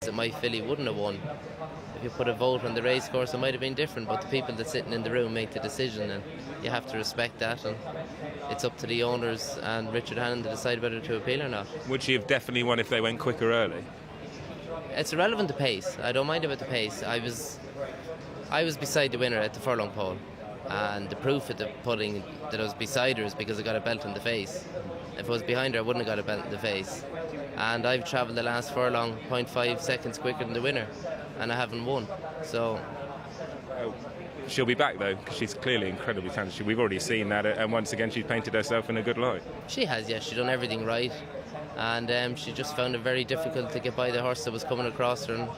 that my filly wouldn't have won. If you put a vote on the race course, it might have been different, but the people that sitting in the room make the decision, and you have to respect that, and it's up to the owners and Richard Hannon to decide whether to appeal or not. Would she have definitely won if they went quicker early? It's irrelevant, the pace. I don't mind about the pace. I was beside the winner at the furlong pole, and the proof of the putting that I was beside her is because I got a belt in the face. If I was behind her, I wouldn't have got a belt in the face. And I've travelled the last furlong 0.5 seconds quicker than the winner, and I haven't won. So she'll be back though, because she's clearly incredibly talented. We've already seen that, and once again she's painted herself in a good light. She has, yes. She's done everything right, and she just found it very difficult to get by the horse that was coming across her, and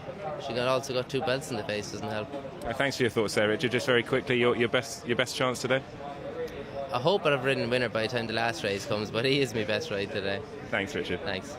she also got 2 belts in the face. Doesn't help. Thanks for your thoughts there, Richard. Just very quickly, your best chance today? I hope I've ridden winner by the time the last race comes, but he is my best ride today. Thanks, Richard. Thanks.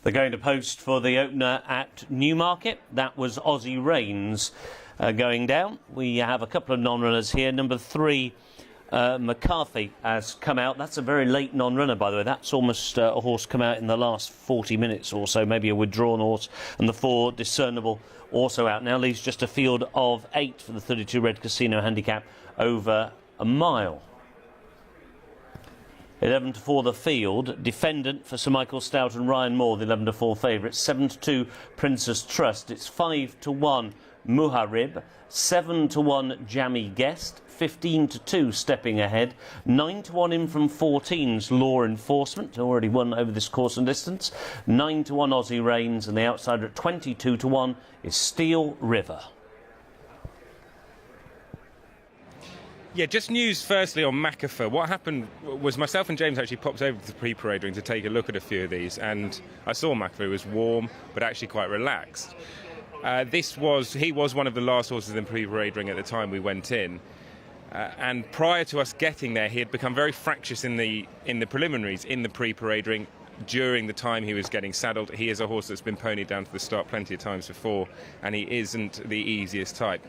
They're going to post for the opener at Newmarket. That was Aussie Reigns going down. We have a couple of non-runners here. Number 3, McCarthy has come out. That's a very late non-runner, by the way. That's almost a horse come out in the last 40 minutes or so, maybe a withdrawn horse. And the 4, Discernible, also out now. Leaves just a field of 8 for the 32 Red Casino handicap over a mile. 11-4 the field. Defendant for Sir Michael Stout and Ryan Moore, the 11-4 favourite. 7-2 Princess Trust. It's 5-1 Muharib. 7-1 Jammy Guest. 15-2 Stepping Ahead. 9-1 in from 14's Law Enforcement, already won over this course and distance. 9-1 Aussie Reigns, and the outsider at 22-1 is Steel River. Yeah, just news firstly on McAfee. What happened was myself and James actually popped over to the pre-parade ring to take a look at a few of these, and I saw McAfee was warm but actually quite relaxed. He was one of the last horses in the pre-parade ring at the time we went in, and prior to us getting there, he had become very fractious in the preliminaries in the pre-parade ring. During the time he was getting saddled, he is a horse that's been ponied down to the start plenty of times before, and he isn't the easiest type.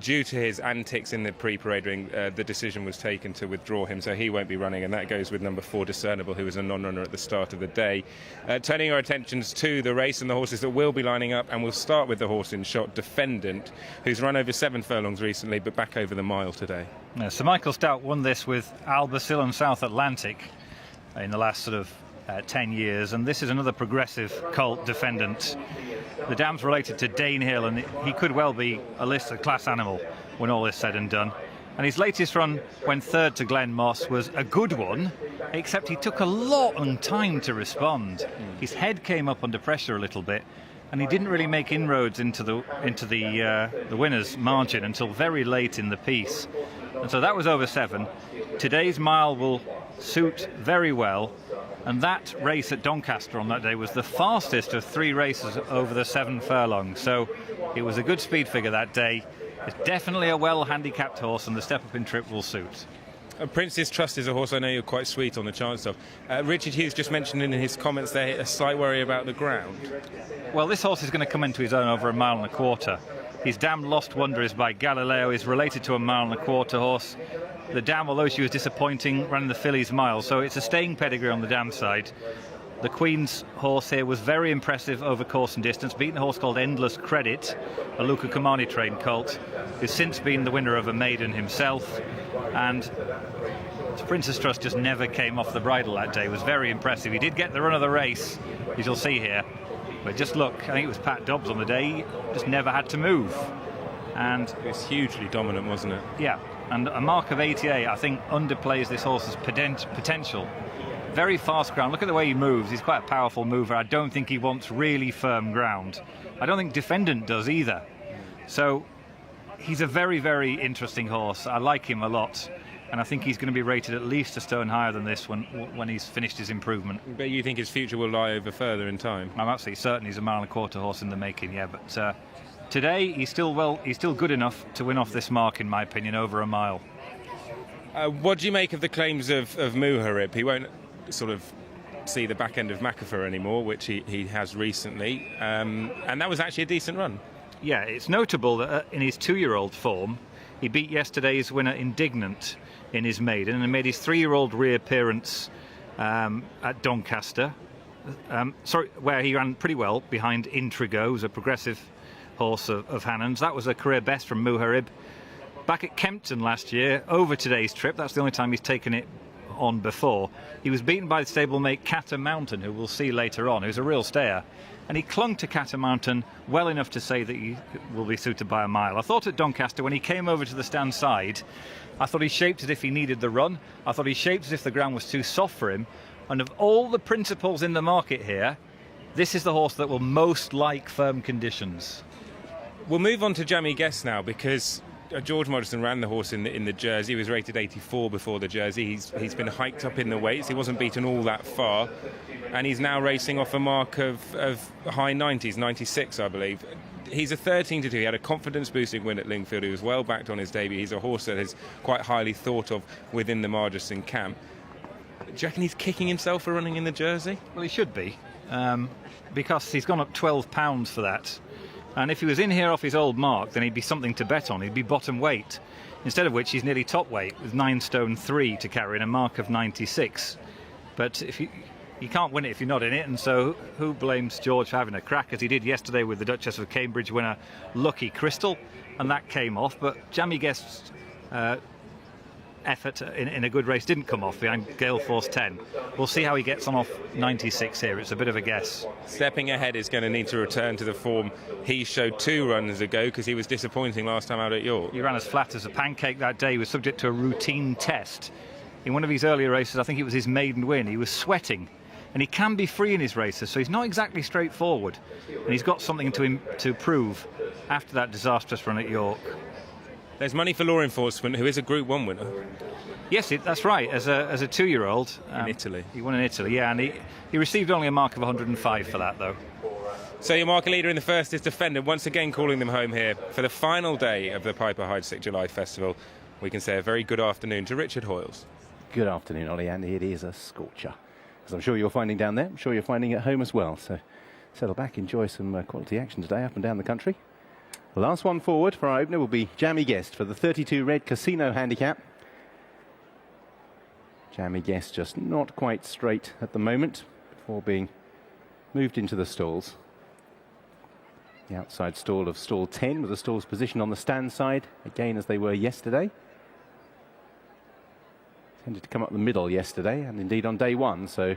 Due to his antics in the pre-parade ring, the decision was taken to withdraw him, so he won't be running, and that goes with number 4, Discernible, who was a non-runner at the start of the day. Turning our attentions to the race and the horses that will be lining up, and we'll start with the horse in shot, Defendant, who's run over 7 furlongs recently, but back over the mile today. Yeah, Sir Michael Stout won this with Albacil and South Atlantic in the last sort of 10 years, and this is another progressive colt, Defendant. The dam's related to Danehill, and he could well be a class animal when all is said and done. And his latest run, when 3rd to Glen Moss, was a good one, except he took a long time to respond. His head came up under pressure a little bit, and he didn't really make inroads into the winner's margin until very late in the piece. And so that was over 7. Today's mile will suit very well. And that race at Doncaster on that day was the fastest of 3 races over the 7 furlongs. So it was a good speed figure that day. It's definitely a well-handicapped horse, and the step-up in trip will suit. Princess Trust is a horse I know you're quite sweet on the chance of. Richard Hughes just mentioned in his comments there a slight worry about the ground. Well, this horse is going to come into his own over 1.25 miles. His dam Lost Wonder is by Galileo, is related to a 1.25 mile horse. The dam, although she was disappointing, ran the fillies mile, so it's a staying pedigree on the dam side. The Queen's horse here was very impressive over course and distance, beaten a horse called Endless Credit, a Luca Comani trained colt, who's since been the winner of a maiden himself. And Princess Trust just never came off the bridle that day. It was very impressive. He did get the run of the race, as you'll see here. But just look, I think it was Pat Dobbs on the day, he just never had to move. And it was hugely dominant, wasn't it? Yeah, and a mark of 88, I think, underplays this horse's potential. Very fast ground. Look at the way he moves. He's quite a powerful mover. I don't think he wants really firm ground. I don't think Defendant does either. So he's a very, very interesting horse. I like him a lot. And I think he's going to be rated at least a stone higher than this when he's finished his improvement. But you think his future will lie over further in time? I'm absolutely certain he's a 1.25 mile horse in the making, yeah. But today he's still good enough to win off this mark, in my opinion, over a mile. What do you make of the claims of Muharib? He won't sort of see the back end of McAfee anymore, which he has recently, and that was actually a decent run. Yeah, it's notable that in his 2-year-old form, he beat yesterday's winner Indignant in his maiden and made his 3-year-old reappearance at Doncaster, where he ran pretty well behind Intrigo, who's a progressive horse of Hannon's. That was a career best from Muharib. Back at Kempton last year, over today's trip, that's the only time he's taken it on before, he was beaten by the stablemate Catamountain, who we'll see later on, who's a real stayer. And he clung to Catamountain well enough to say that he will be suited by a mile. I thought at Doncaster, when he came over to the stand side, I thought he shaped as if he needed the run. I thought he shaped as if the ground was too soft for him. And of all the principals in the market here, this is the horse that will most like firm conditions. We'll move on to Jammy Guest now, because George Modeston ran the horse in the Jersey. He was rated 84 before the Jersey. He's been hiked up in the weights. He wasn't beaten all that far, and he's now racing off a mark of high 90s, 96, I believe. He's a 13-2. He had a confidence-boosting win at Lingfield. He was well backed on his debut. He's a horse that is quite highly thought of within the Margesson camp. Do you reckon he's kicking himself for running in the Jersey? Well, he should be, because he's gone up £12 for that. And if he was in here off his old mark, then he'd be something to bet on. He'd be bottom weight. Instead of which, he's nearly top weight with 9 stone 3 to carry and a mark of 96. But if you can't win it if you're not in it, and so who blames George for having a crack, as he did yesterday with the Duchess of Cambridge winner Lucky Crystal, and that came off. But Jammy Guest's effort in a good race didn't come off behind Gale Force 10. We'll see how he gets on off 96 here. It's a bit of a guess. Stepping Ahead is going to need to return to the form he showed 2 runs ago, because he was disappointing last time out at York. He ran as flat as a pancake that day. He was subject to a routine test. In one of his earlier races, I think it was his maiden win, he was sweating. And he can be free in his races, so he's not exactly straightforward. And he's got something to prove after that disastrous run at York. There's money for Law Enforcement, who is a Group 1 winner. Yes, that's right. As a 2-year-old. In Italy. He won in Italy, yeah, and he received only a mark of 105 for that, though. So your market leader in the first is Defendant, once again calling them home here for the final day of the Piper Heidsieck July Festival. We can say a very good afternoon to Richard Hoyles. Good afternoon, Ollie, and it is a scorcher, as I'm sure you're finding down there. I'm sure you're finding at home as well. So settle back, enjoy some quality action today up and down the country. The last one forward for our opener will be Jammy Guest for the 32 red Casino handicap. Jammy Guest just not quite straight at the moment before being moved into the stalls. The outside stall of stall 10 with the stalls positioned on the stand side, again as they were yesterday. Tended to come up the middle yesterday and indeed on day 1, so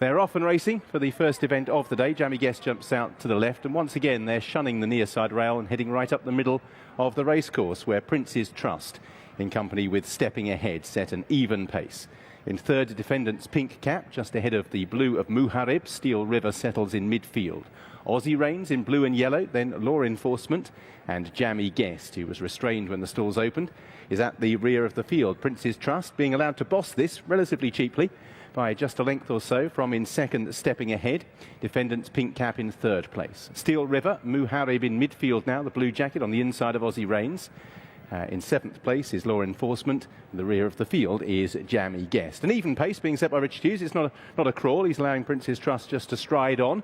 they're off and racing for the first event of the day. Jammy Guest jumps out to the left, and once again they're shunning the near side rail and heading right up the middle of the racecourse, where Prince's Trust, in company with Stepping Ahead, set an even pace. In third, Defendant's Pink Cap, just ahead of the blue of Muharib. Steel River settles in midfield. Aussie Reigns in blue and yellow, then Law Enforcement, and Jammy Guest, who was restrained when the stalls opened, is at the rear of the field. Prince's Trust being allowed to boss this relatively cheaply by just a length or so from in second, Stepping Ahead. Defendant's Pink Cap in third place. Steel River, Muharib in midfield now, the blue jacket on the inside of Aussie Reigns. In seventh place is Law Enforcement. The rear of the field is Jammy Guest. An even pace being set by Richard Hughes. It's not a crawl. He's allowing Prince's Trust just to stride on,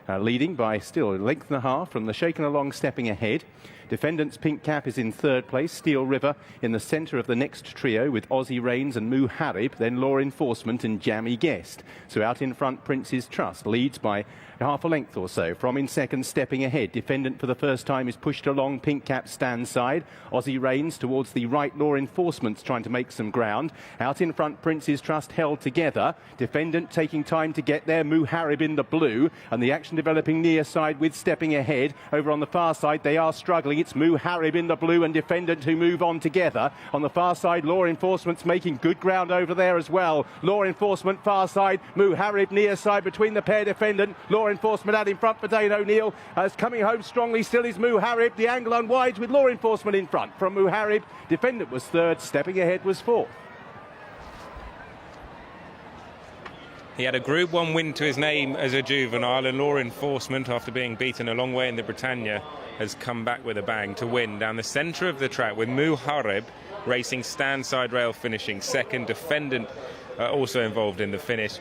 leading by still a length and a half from the shaken along Stepping Ahead. Defendant's Pink Cap is in third place. Steel River in the centre of the next trio with Aussie Reigns and Muharib, then Law Enforcement and Jammy Guest. So out in front, Prince's Trust leads by half a length or so. From in second, Stepping Ahead. Defendant for the first time is pushed along Pink Cap stand side. Aussie Reigns towards the right. Law Enforcement's trying to make some ground. Out in front, Prince's Trust held together. Defendant taking time to get there. Muharib in the blue, and the action developing near side with Stepping Ahead. Over on the far side, they are struggling. It's Muharib in the blue and Defendant who move on together. On the far side, Law Enforcement's making good ground over there as well. Law Enforcement far side, Muharib near side between the pair. Defendant, Law Enforcement out in front for Dane O'Neill. As coming home strongly still is Muharib. The angle unwides with Law Enforcement in front. From Muharib, Defendant was third, Stepping Ahead was fourth. He had a Group 1 win to his name as a juvenile, and Law Enforcement, after being beaten a long way in the Britannia, has come back with a bang to win down the centre of the track, with Muharib racing stand side rail, finishing second. Defendant also involved in the finish.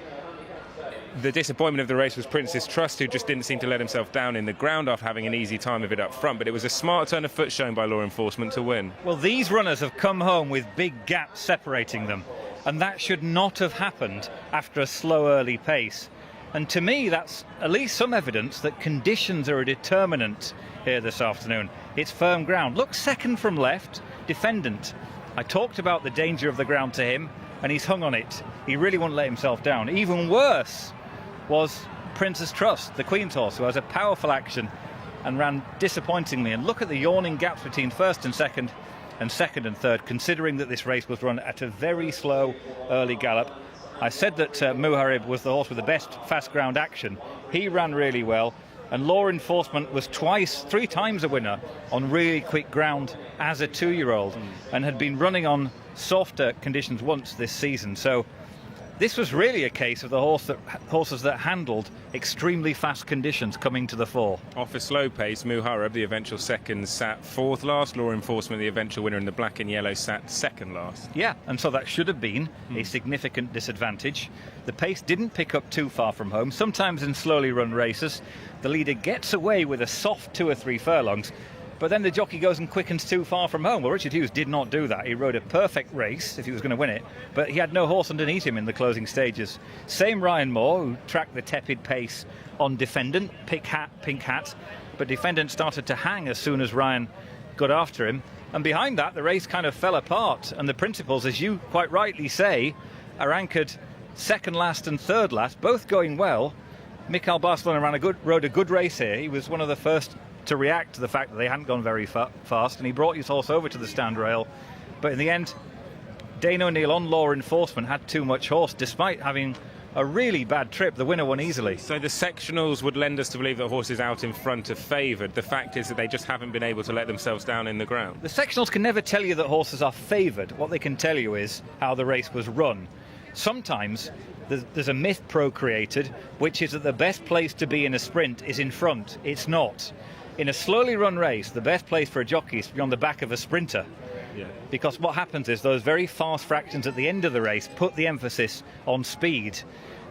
The disappointment of the race was Prince's Trust, who just didn't seem to let himself down in the ground after having an easy time of it up front. But it was a smart turn of foot shown by Law Enforcement to win. Well, these runners have come home with big gaps separating them, and that should not have happened after a slow early pace. And to me, that's at least some evidence that conditions are a determinant here this afternoon. It's firm ground. Look, second from left, Defendant. I talked about the danger of the ground to him, and he's hung on it. He really won't let himself down. Even worse was Prince's Trust, the Queen's horse, who has a powerful action and ran disappointingly. And look at the yawning gaps between first and second and third, considering that this race was run at a very slow early gallop. I said that Muharib was the horse with the best fast ground action. He ran really well, and Law Enforcement was three times a winner on really quick ground as a 2-year-old, and had been running on softer conditions once this season. So this was really a case of the horses that handled extremely fast conditions coming to the fore. Off a slow pace, Muharib, the eventual second, sat fourth last. Law Enforcement, the eventual winner in the black and yellow, sat second last. Yeah, and so that should have been a significant disadvantage. The pace didn't pick up too far from home. Sometimes in slowly run races, the leader gets away with a soft 2 or 3 furlongs, but then the jockey goes and quickens too far from home. Well, Richard Hughes did not do that. He rode a perfect race if he was going to win it, but he had no horse underneath him in the closing stages. Same Ryan Moore, who tracked the tepid pace on Defendant, pink hat, but Defendant started to hang as soon as Ryan got after him. And behind that, the race kind of fell apart, and the principals, as you quite rightly say, are anchored second last and third last, both going well. Mikhail Barcelona rode a good race here. He was one of the first to react to the fact that they hadn't gone very fast, and he brought his horse over to the stand rail. But in the end, Dane O'Neill on Law Enforcement had too much horse, despite having a really bad trip. The winner won easily. So the sectionals would lend us to believe that horses out in front are favoured. The fact is that they just haven't been able to let themselves down in the ground. The sectionals can never tell you that horses are favoured. What they can tell you is how the race was run. Sometimes there's a myth procreated, which is that the best place to be in a sprint is in front. It's not. In a slowly run race, the best place for a jockey is to be on the back of a sprinter. Yeah. Because what happens is those very fast fractions at the end of the race put the emphasis on speed.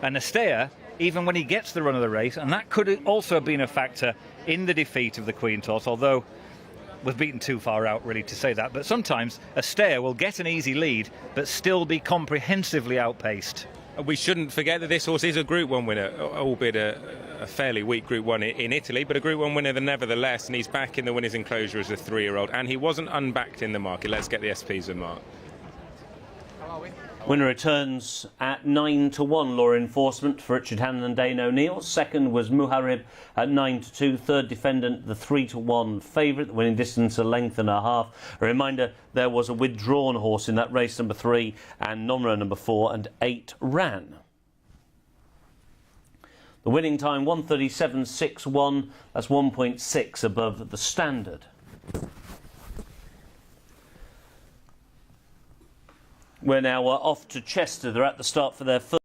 And a stayer, even when he gets the run of the race, and that could also have been a factor in the defeat of the Queen's horse, although was beaten too far out really to say that. But sometimes a stayer will get an easy lead but still be comprehensively outpaced. We shouldn't forget that this horse is a Group 1 winner, albeit a fairly weak Group 1 in Italy, but a Group 1 winner nevertheless, and he's back in the winner's enclosure as a 3-year-old, and he wasn't unbacked in the market. Let's get the SPs and Mark. Winner returns at 9-1, Law Enforcement for Richard Hannon and Dane O'Neill. Second was Muharib at 9-2. Third, Defendant, the 3-1 favourite. The winning distance a length and a half. A reminder, there was a withdrawn horse in that race, number 3, and non-runner number 4 and 8 ran. The winning time 1:37.61. That's 1.6 above the standard. We're now off to Chester. They're at the start for their first